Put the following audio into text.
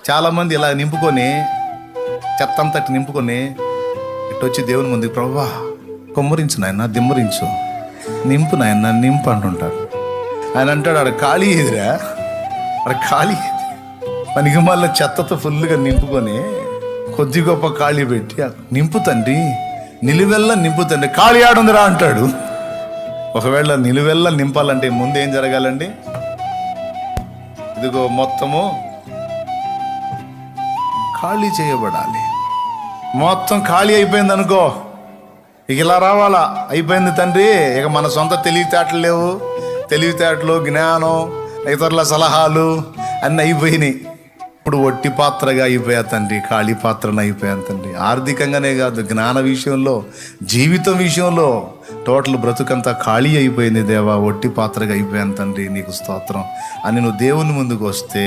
చాలామంది ఇలా నింపుకొని చెత్తంతటి నింపుకొని ఇట్టొచ్చి దేవుని ముందు, ప్రభువా కొమ్మరించు నాయన, దిమ్మరించు, నింపు నాయన, నింపు అంటుంటారు. ఆయన అంటాడు, ఆడ ఖాళీ ఎదురా, ఆడ ఖాళీ పనికి మళ్ళీ చెత్తతో ఫుల్గా నింపుకొని కొద్ది గొప్ప ఖాళీ పెట్టి నింపు తండ్రి, నిలువెల్లా నింపు తండ్రి, ఖాళీ ఆడుందిరా అంటాడు. ఒకవేళ నిలువెల్లా నింపాలంటే ముందు ఏం జరగాలండి? ఇదిగో మొత్తము ఖాళీ చేయబడాలి. మొత్తం ఖాళీ అయిపోయింది అనుకో, ఇక ఇలా రావాలా, అయిపోయింది తండ్రి, ఇక మన సొంత తెలివితేటలు లేవు, తెలివితేటలు, జ్ఞానం, ఇతరుల సలహాలు అన్నీ అయిపోయినాయి. ఇప్పుడు ఒట్టి పాత్రగా అయిపోయా తండ్రి, ఖాళీ పాత్రను అయిపోయాను తండ్రి. ఆర్థికంగానే కాదు, జ్ఞాన విషయంలో, జీవితం విషయంలో టోటల్ బ్రతుకంతా ఖాళీ అయిపోయింది దేవా, ఒట్టి పాత్రగా అయిపోయాను తండ్రి, నీకు స్తోత్రం అని నువ్వు దేవుని ముందుకు వస్తే